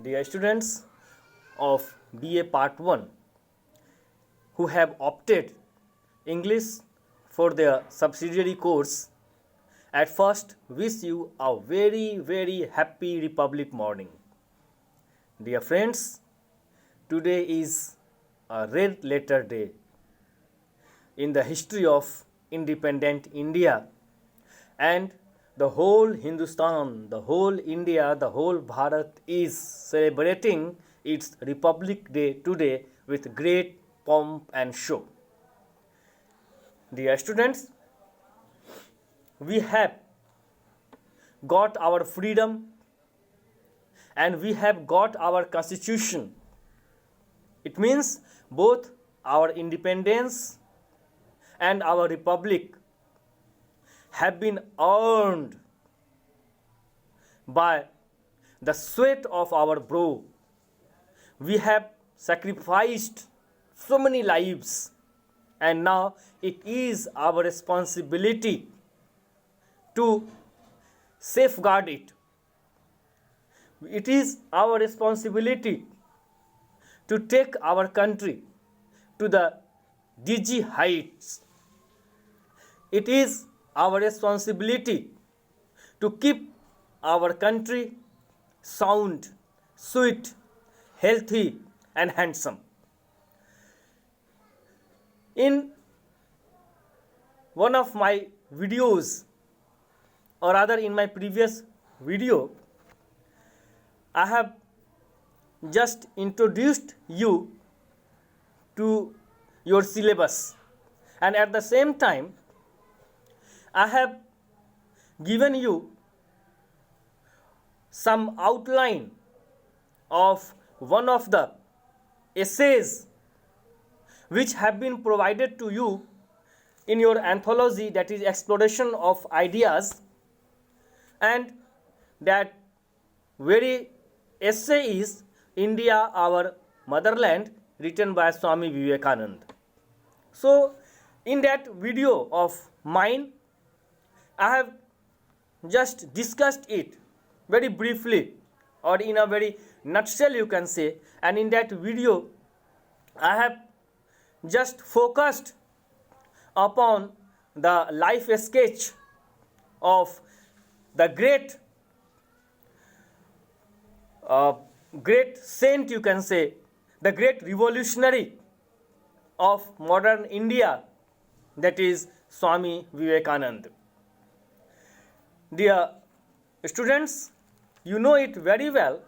Dear students of BA Part 1 who have opted English for their subsidiary course, at first wish you a very happy Republic morning. Dear friends, today is a red letter day in the history of independent India, and the whole Hindustan, the whole India, the whole Bharat is celebrating its Republic Day today with great pomp and show. Dear students, we have got our freedom and we have got our constitution. It means both our independence and our republic have been earned by the sweat of our brow. We have sacrificed so many lives, and now it is our responsibility to safeguard it. It is our responsibility to take our country to the dizzy heights. It is our responsibility to keep our country sound, sweet, healthy, and handsome. In one of my videos, or rather in my previous video, I have just introduced you to your syllabus, and at the same time I have given you some outline of one of the essays which have been provided to you in your anthology, that is Exploration of Ideas, and that very essay is India, Our Motherland, written by Swami Vivekananda. So in that video of mine, I have just discussed it very briefly, or in a very nutshell you can say, and in that video I have just focused upon the life sketch of the great saint, you can say, the great revolutionary of modern India, that is Swami Vivekananda. Dear students, you know it very well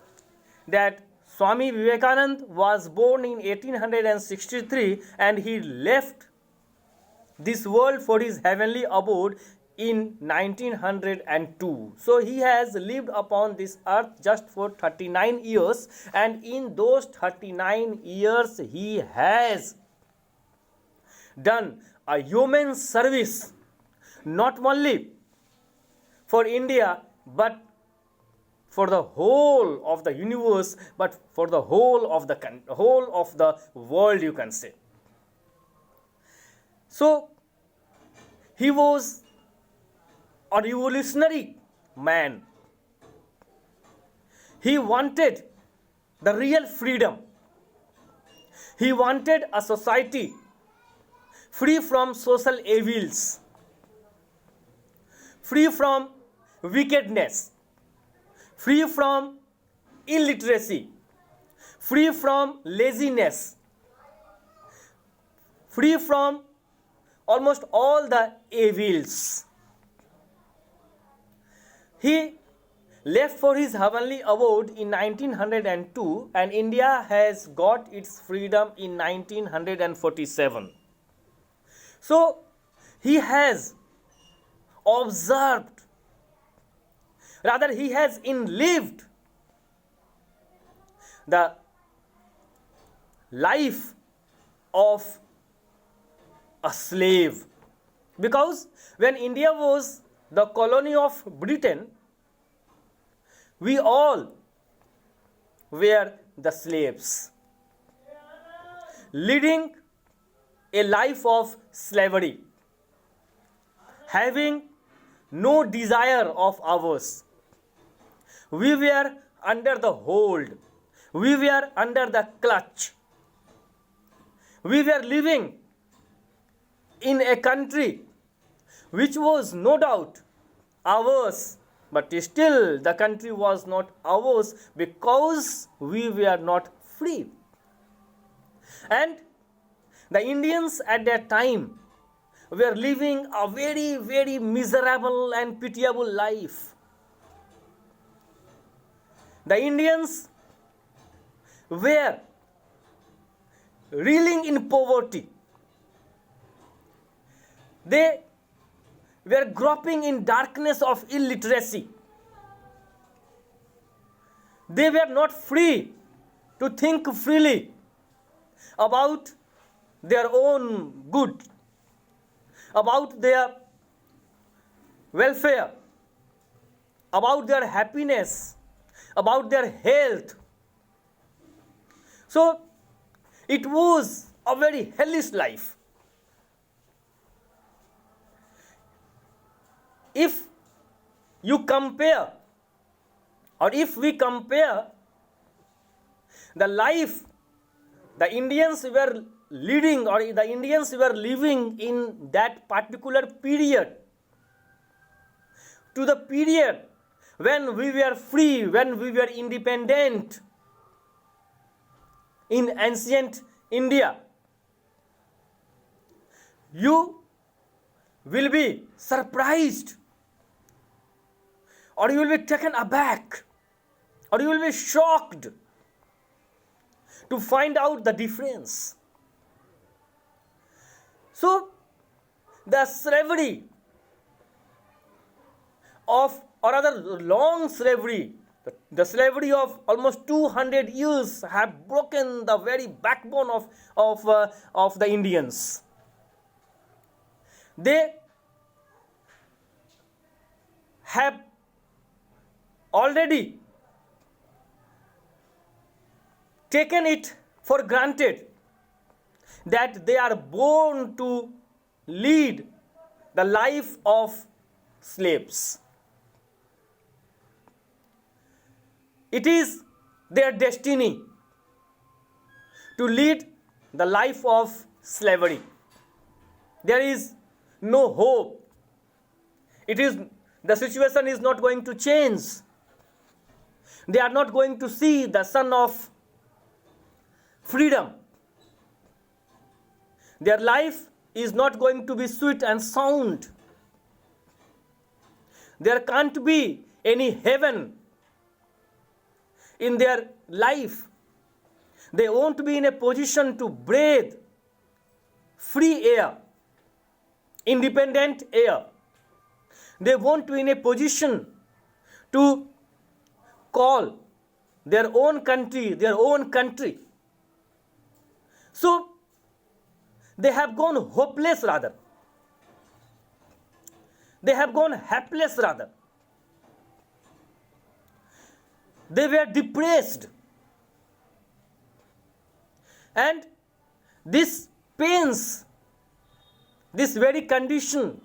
that Swami Vivekananda was born in 1863 and he left this world for his heavenly abode in 1902. So he has lived upon this earth just for 39 years, and in those 39 years he has done a human service not only for India but for the whole of the universe, but for the whole of the world, you can say. So he was a revolutionary man. He wanted the real freedom. He wanted a society free from social evils, free from wickedness, free from illiteracy, free from laziness, free from almost all the evils. He left for his heavenly abode in 1902, and India has got its freedom in 1947. So he has observed, rather he has lived the life of a slave, because when India was the colony of Britain, we all were the slaves, leading a life of slavery, having no desire of ours. We were under the hold We were under the clutch. We were living in a country which was no doubt ours, but still the country was not ours because we were not free. And the Indians at that time were living a very, very miserable and pitiable life. The Indians were reeling in poverty. They were groping in darkness of illiteracy. They were not free to think freely about their own good, about their welfare, about their happiness, about their health. So it was a very hellish life. If you compare, or if we compare the life the Indians were leading, or the Indians were living in that particular period to the period when we were free, when we were independent in ancient India, you will be surprised, or you will be taken aback, or you will be shocked to find out the difference. So, the slavery of, or rather long slavery, the slavery of almost 200 years have broken the very backbone of the Indians. They have already taken it for granted that they are born to lead the life of slaves. It is their destiny to lead the life of slavery. There is no hope. The situation is not going to change. They are not going to see the sun of freedom. Their life is not going to be sweet and sound. There can't be any heaven in their life. They won't be in a position to breathe free air, independent air. They won't be in a position to call their own country their own country. So they have gone hopeless rather. They have gone helpless rather. They were depressed. And this pains, this very condition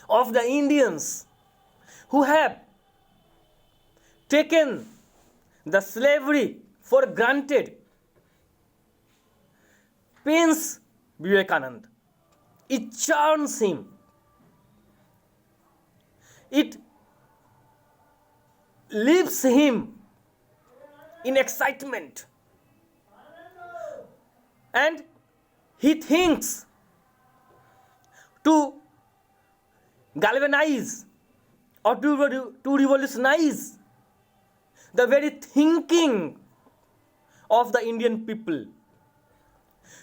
of the Indians who have taken the slavery for granted, pains Vivekananda. It charms him. It leaves him in excitement. And he thinks to galvanize or to revolutionize the very thinking of the Indian people.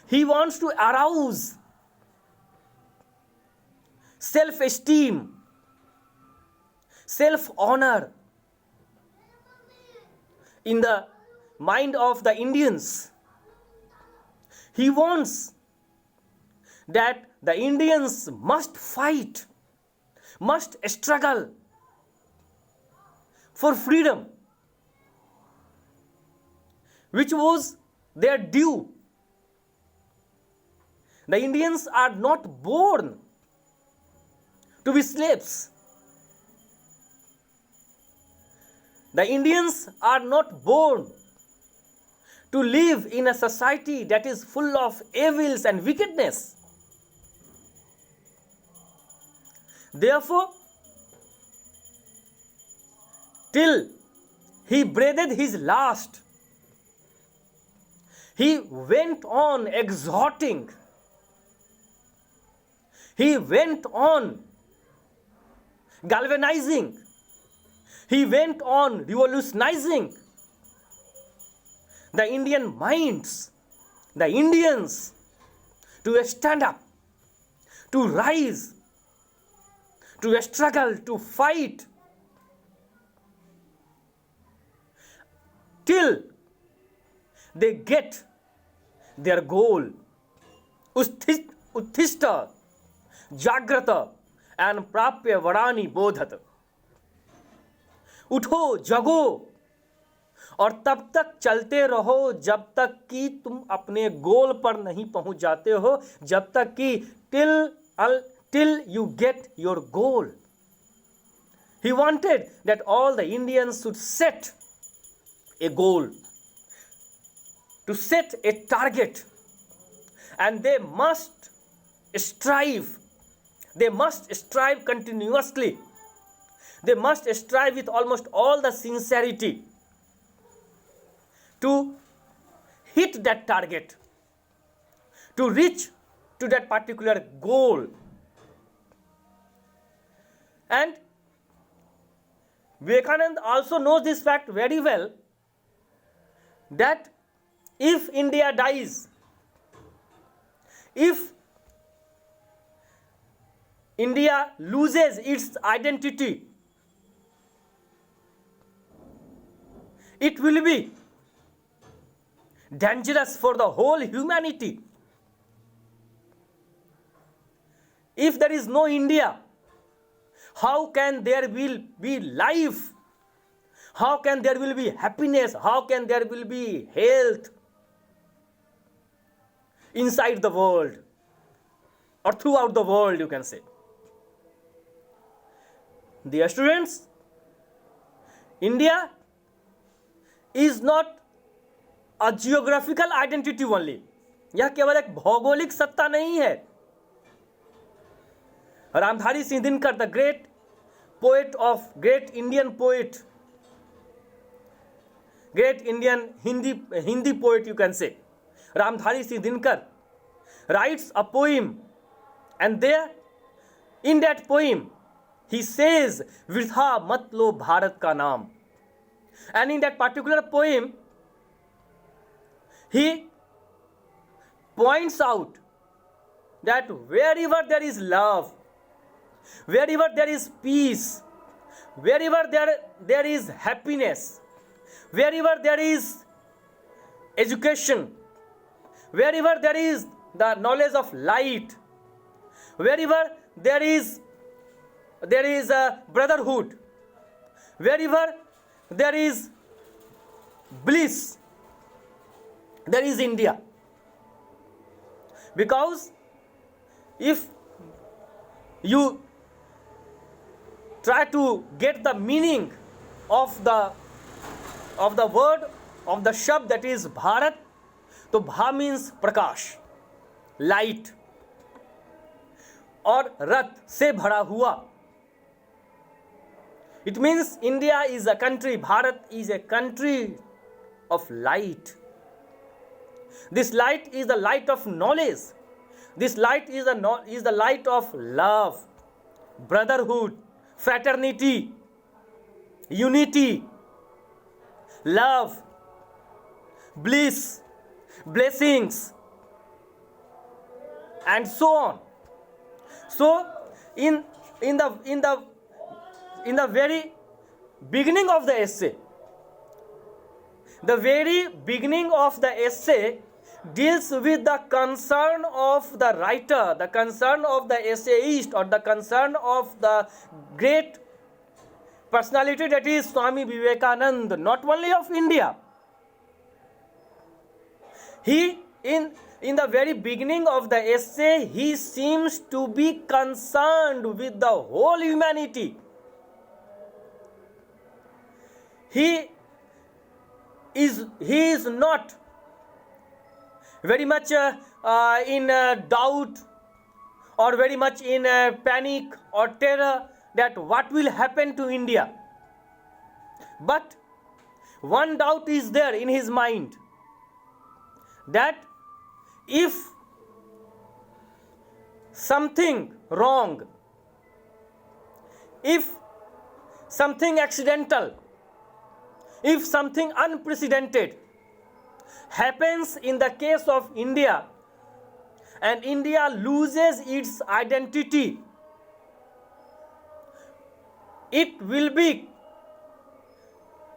He wants to arouse self-esteem, self-honor in the mind of the Indians. He wants that the Indians must fight, must struggle for freedom, which was their due. The Indians are not born to be slaves. The Indians are not born to live in a society that is full of evils and wickedness. Therefore, till he breathed his last, he went on exhorting, he went on galvanizing, he went on revolutionizing the Indian minds, the Indians, to stand up, to rise, to struggle, to fight, till they get their goal. Utthishta, Jagrata and Prapya Varani Bodhat. उठो, जगो और तब तक चलते रहो जब तक कि तुम अपने गोल पर नहीं पहुंच जाते हो, जब तक कि till you get your goal. He wanted that all the Indians should set a goal, to set a target, and they must strive continuously. They must strive with almost all the sincerity to hit that target, to reach to that particular goal. And Vivekananda also knows this fact very well, that if India dies, if India loses its identity, it will be dangerous for the whole humanity. If there is no India, how can there will be life? How can there will be happiness? How can there will be health inside the world or throughout the world, you can say. Dear students, India is not a geographical identity only. यह केवल एक भौगोलिक सत्ता नहीं है. Ramdhari Singh Dinkar, the great Indian poet, great Indian Hindi poet, you can say, Ramdhari Singh Dinkar writes a poem, and there in that poem he says, "Vridha mat lo Bharat ka naam." And in that particular poem he points out that wherever there is love, wherever there is peace, wherever there is happiness, wherever there is education, wherever there is the knowledge of light, wherever there is a brotherhood, wherever there is bliss, there is India. Because if you try to get the meaning of the word, of the shabd, that is Bharat, तो भा means प्रकाश, light, और रथ से भरा हुआ. It means India is a country, Bharat is a country of light. This light is the light of knowledge. This light is the light of love, brotherhood, fraternity, unity, love, bliss, blessings, and so on. So in the very beginning of the essay, deals with the concern of the writer, the concern of the essayist, or the concern of the great personality, that is Swami Vivekananda, not only of India. He, in the very beginning of the essay, he seems to be concerned with the whole humanity. He is not very much in doubt, or very much in panic or terror that what will happen to India. But one doubt is there in his mind, that if something wrong, if something accidental, if something unprecedented happens in the case of India, and India loses its identity, it will be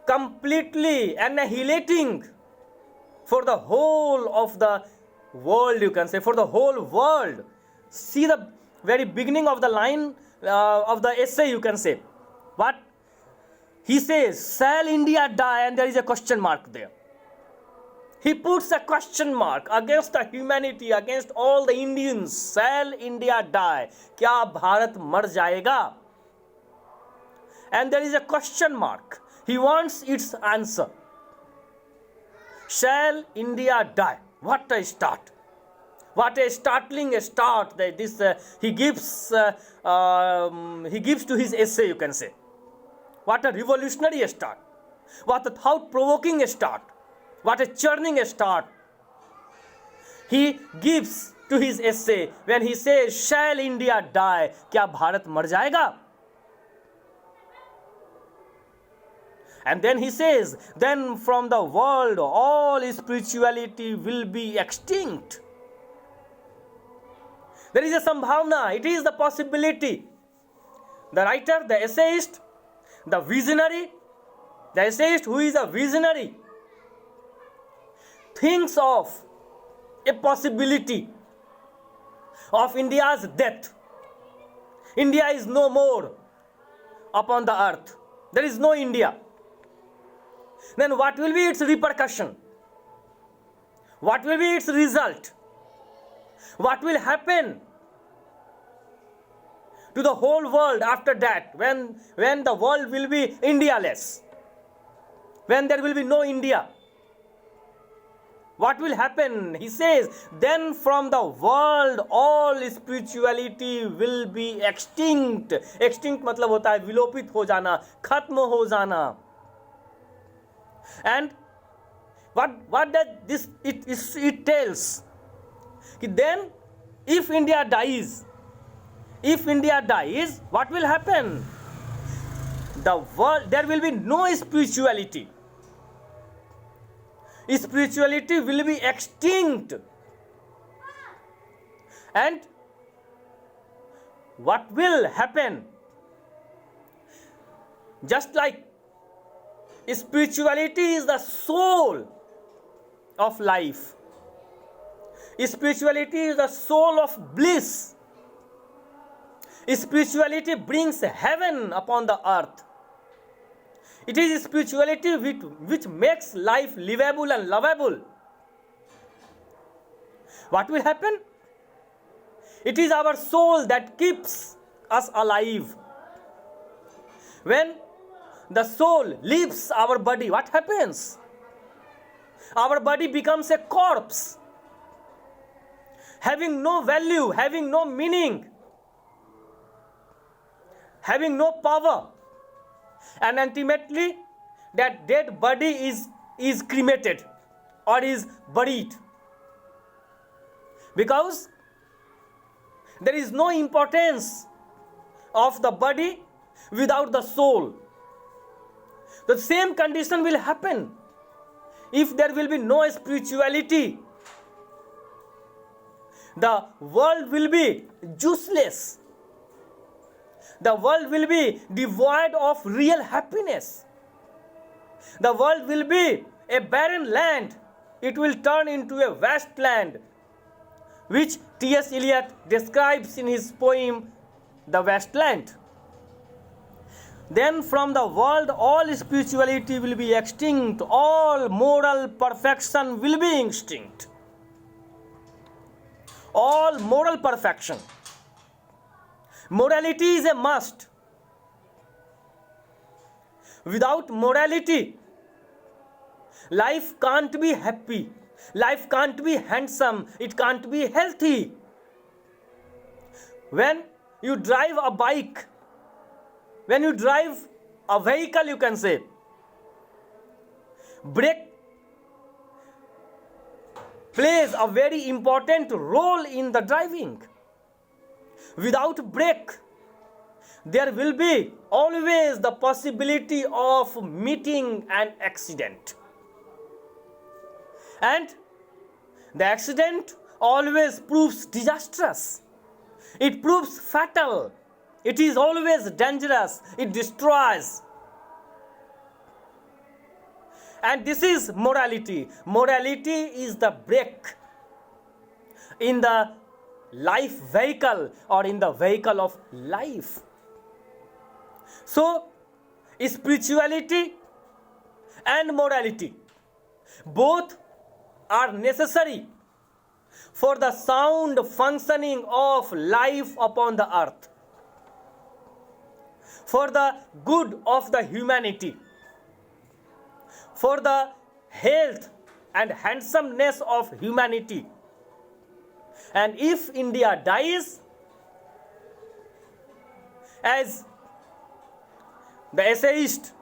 completely annihilating for the whole of the world, you can say, for the whole world. See the very beginning of the line of the essay, you can say. What he says, shall India die? And there is a question mark there. He puts a question mark against the humanity, against all the Indians. Shall India die? क्या भारत मर जाएगा? And there is a question mark. He wants its answer. Shall India die? What a start! What a startling start that this he gives to his essay, you can say. What a revolutionary start! What a thought-provoking start! What a churning start he gives to his essay when he says, "Shall India die?" क्या भारत मर जाएगा? And then he says, then from the world all spirituality will be extinct. There is a sambhavna, it is the possibility. The writer, the essayist, the visionary, the essayist who is a visionary, thinks of a possibility of India's death. India is no more upon the earth. There is no India. Then what will be its repercussion? What will be its result? What will happen to the whole world after that, when the world will be India-less, when there will be no India? What will happen? He says, then from the world all spirituality will be extinct. Extinct मतलब होता है विलोपित हो जाना, खत्म हो जाना. And what does this it tells? Then if India dies, what will happen? The world, there will be no spirituality. Spirituality will be extinct. And what will happen? Just like spirituality is the soul of life. Spirituality is the soul of bliss. Spirituality brings heaven upon the earth. It is spirituality which makes life livable and lovable. What will happen? It is our soul that keeps us alive. When the soul leaves our body, what happens? Our body becomes a corpse, having no value, having no meaning, having no power. And ultimately, that dead body is cremated or is buried, because there is no importance of the body without the soul. The same condition will happen if there will be no spirituality. The world will be useless. The world will be devoid of real happiness. The world will be a barren land. It will turn into a wasteland, which T.S. Eliot describes in his poem, The Wasteland. Then from the world all spirituality will be extinct, all moral perfection will be extinct. All moral perfection. Morality is a must. Without morality, life can't be happy. Life can't be handsome, it can't be healthy. When you drive a bike, when you drive a vehicle, you can say, brake plays a very important role in the driving. Without brake, there will be always the possibility of meeting an accident. And the accident always proves disastrous. It proves fatal. It is always dangerous. It destroys. And this is morality. Morality is the brake in the life vehicle or in the vehicle of life. So, spirituality and morality both are necessary for the sound functioning of life upon the earth, for the good of the humanity, for the health and handsomeness of humanity. And if India dies, as the essayist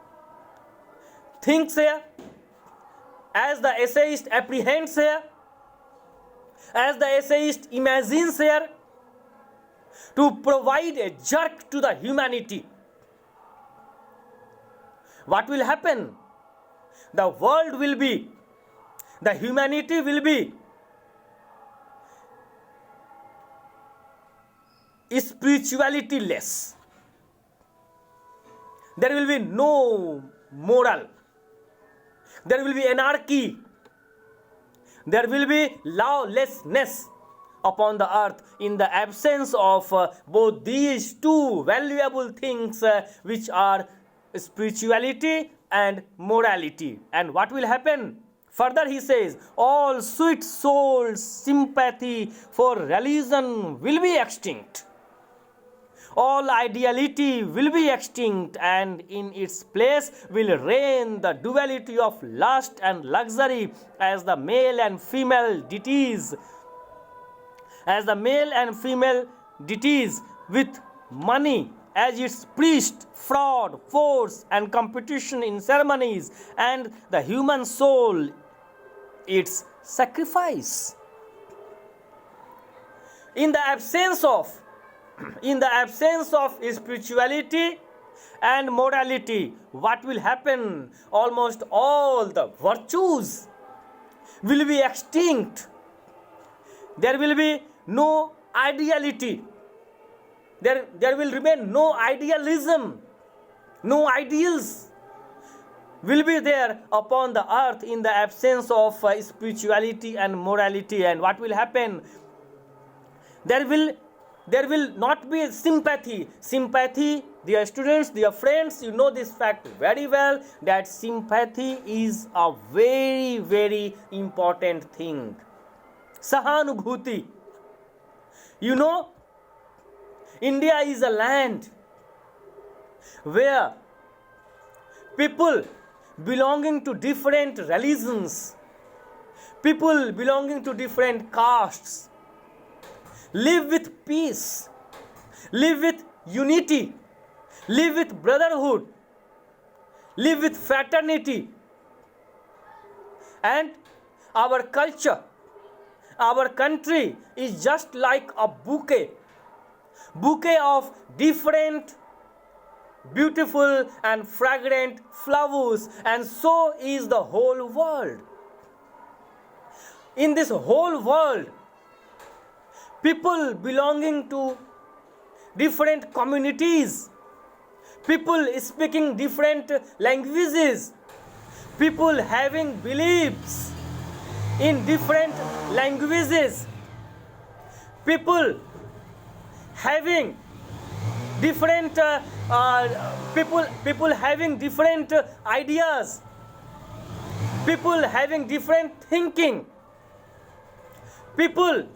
thinks here, as the essayist apprehends here, as the essayist imagines here, to provide a jerk to the humanity, what will happen? The world will be, the humanity will be spirituality less. There will be no moral. There will be anarchy. There will be lawlessness upon the earth in the absence of both these two valuable things which are spirituality and morality. And what will happen? Further he says, all sweet souls' sympathy for religion will be extinct. All ideality will be extinct, and in its place will reign the duality of lust and luxury as the male and female deities. As the male and female deities with money as its priest, fraud, force, and competition in ceremonies, and the human soul its sacrifice. In the absence of spirituality and morality, what will happen? Almost all the virtues will be extinct. There will be no ideality. There will remain no idealism. No ideals will be there upon the earth in the absence of spirituality and morality. And what will happen? There will not be sympathy. Sympathy, dear students, dear friends, you know this fact very well, that sympathy is a very, very important thing. Sahanubhuti. You know, India is a land where people belonging to different religions, people belonging to different castes, live with peace, live with unity, live with brotherhood, live with fraternity. And our culture, our country is just like a bouquet of different beautiful and fragrant flowers, and so is the whole world. In this whole world, people belonging to different communities, people speaking different languages, people having beliefs in different languages, people having different people having different ideas, people having different thinking, people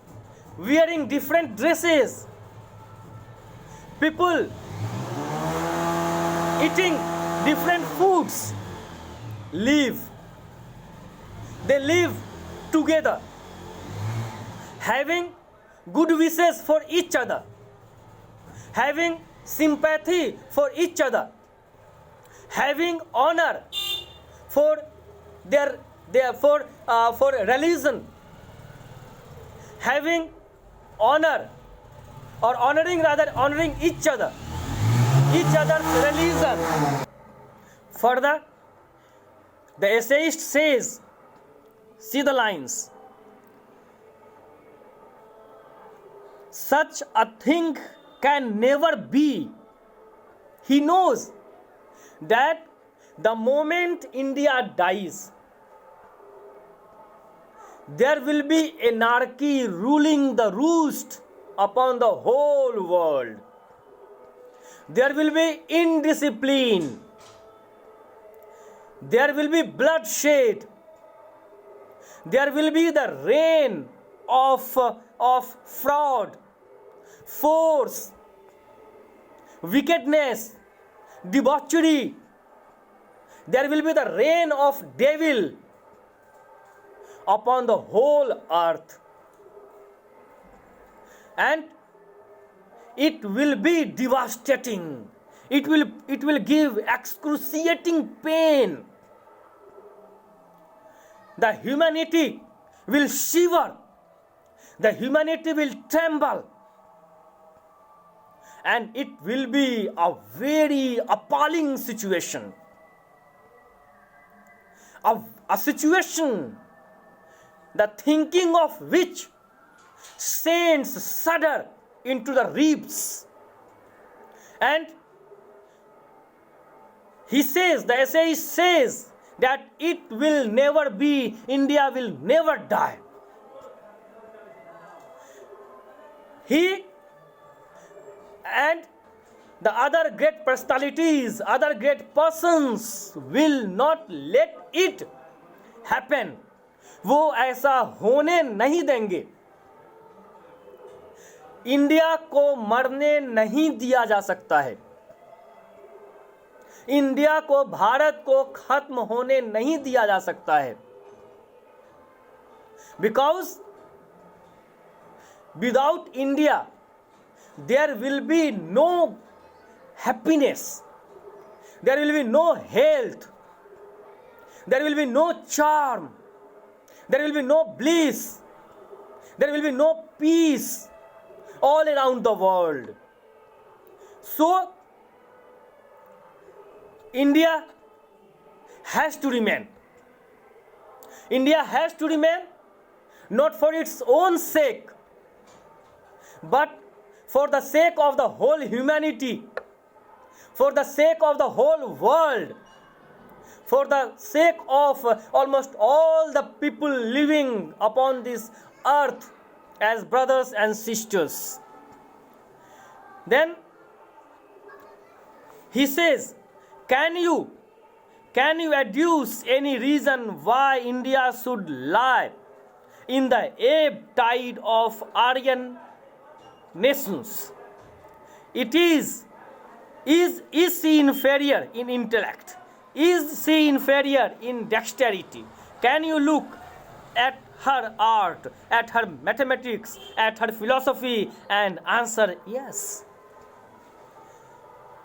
wearing different dresses, people eating different foods, they live together, having good wishes for each other, having sympathy for each other, having honor for for religion, having honor or honoring each other's religion. Further, the essayist says, see the lines, such a thing can never be. He knows that the moment India dies, there will be anarchy ruling the roost upon the whole world. There will be indiscipline. There will be bloodshed. There will be the reign of fraud, force, wickedness, debauchery. There will be the reign of devil upon the whole earth. And it will be devastating. It will give excruciating pain. The humanity will shiver. The humanity will tremble. And it will be a very appalling situation. A situation, the thinking of which sends shudder into the ribs. And he says, the essayist says, that it will never be, India will never die. He and the other great personalities, other great persons will not let it happen. वो ऐसा होने नहीं देंगे. India को मरने नहीं दिया जा सकता है. इंडिया को, भारत को खत्म होने नहीं दिया जा सकता है. Because without India, there will be no happiness. There will be no health. There will be no charm. There will be no bliss. There will be no peace all around the world. So, India has to remain. India has to remain not for its own sake, but for the sake of the whole humanity, for the sake of the whole world, for the sake of almost all the people living upon this earth as brothers and sisters. Then he says, can you adduce any reason why India should lie in the ebb tide of Aryan nations? It is she inferior in intellect? Is she inferior in dexterity? Can you look at her art, at her mathematics, at her philosophy and answer yes?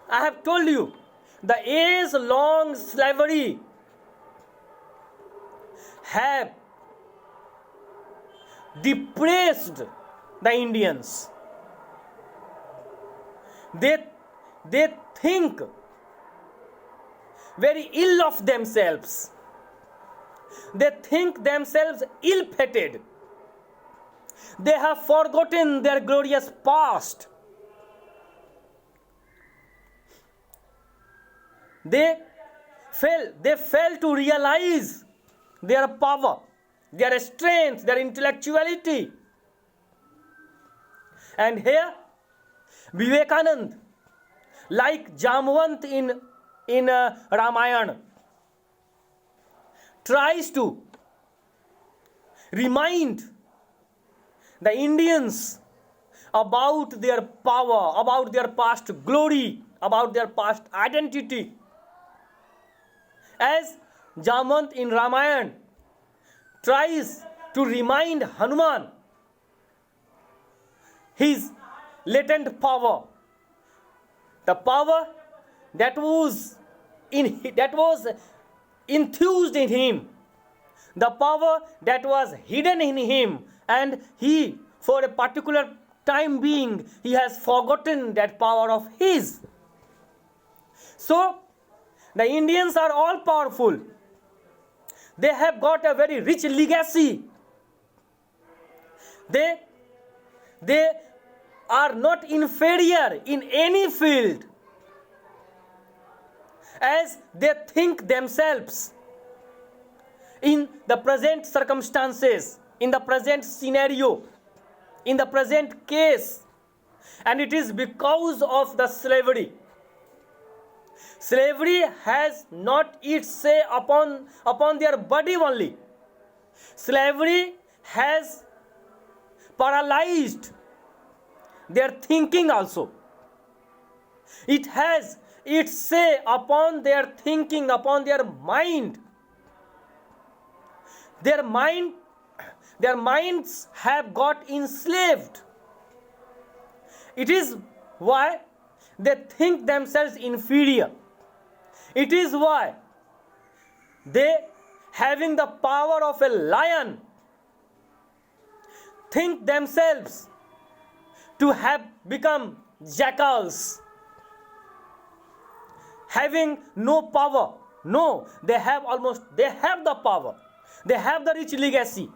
I have told you, the age-long slavery have depressed the Indians. They think very ill of themselves. They think themselves ill-fated. They have forgotten their glorious past. They fail to realize their power, their strength, their intellectuality. And here, Vivekanand, like Jamwant in Ramayana, tries to remind the Indians about their power, about their past glory, about their past identity. As Jamwant in Ramayana tries to remind Hanuman his latent power, the power that was enthused in him, the power that was hidden in him, and he, for a particular time being, he has forgotten that power of his. So the Indians are all powerful. They have got a very rich legacy. They are not inferior in any field, as they think themselves in the present circumstances, in the present scenario, in the present case. And it is because of the slavery. Slavery has not its say upon their body only. Slavery has paralyzed their thinking also. It has its say upon their thinking, upon their mind. Their minds have got enslaved. It is why they think themselves inferior. It is why they, having the power of a lion, think themselves to have become jackals, having no power. No, they have the power. They have the rich legacy.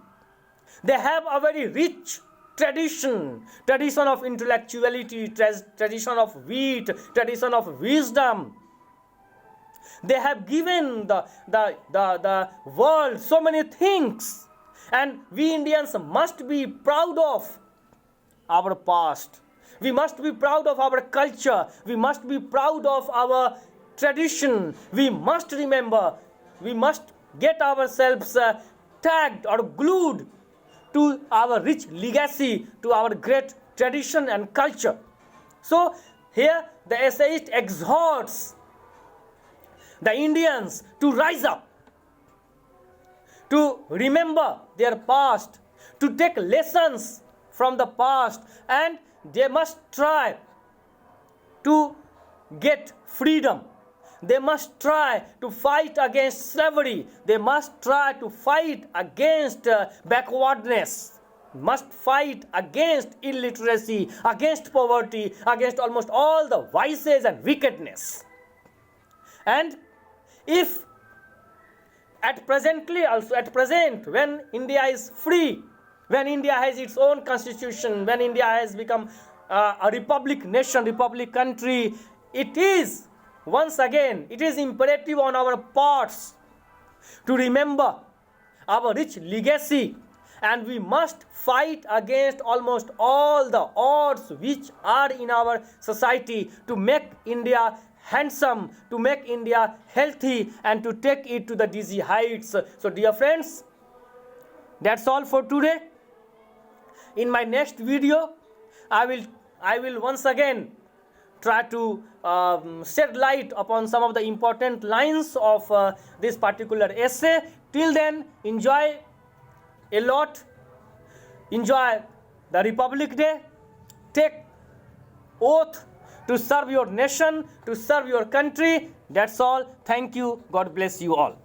They have a very rich tradition of intellectuality, tradition of wit, tradition of wisdom. They have given the world so many things, and we Indians must be proud of our past. We must be proud of our culture. We must be proud of our tradition. We must remember. We must get ourselves tagged or glued to our rich legacy, to our great tradition and culture. So here the essayist exhorts the Indians to rise up, to remember their past, to take lessons from the past, and they must try to get freedom. They must try to fight against slavery. They must try to fight against backwardness, must fight against illiteracy, against poverty, against almost all the vices and wickedness. And if at present, when India is free, when India has its own constitution, when India has become a republic nation, republic country, it is once again, it is imperative on our parts to remember our rich legacy, and we must fight against almost all the odds which are in our society to make India handsome, to make India healthy, and to take it to the dizzy heights. So dear friends, that's all for today. In my next video, I will once again try to shed light upon some of the important lines of this particular essay. Till then, enjoy a lot. Enjoy the Republic Day. Take oath to serve your nation, to serve your country. That's all. Thank you. God bless you all.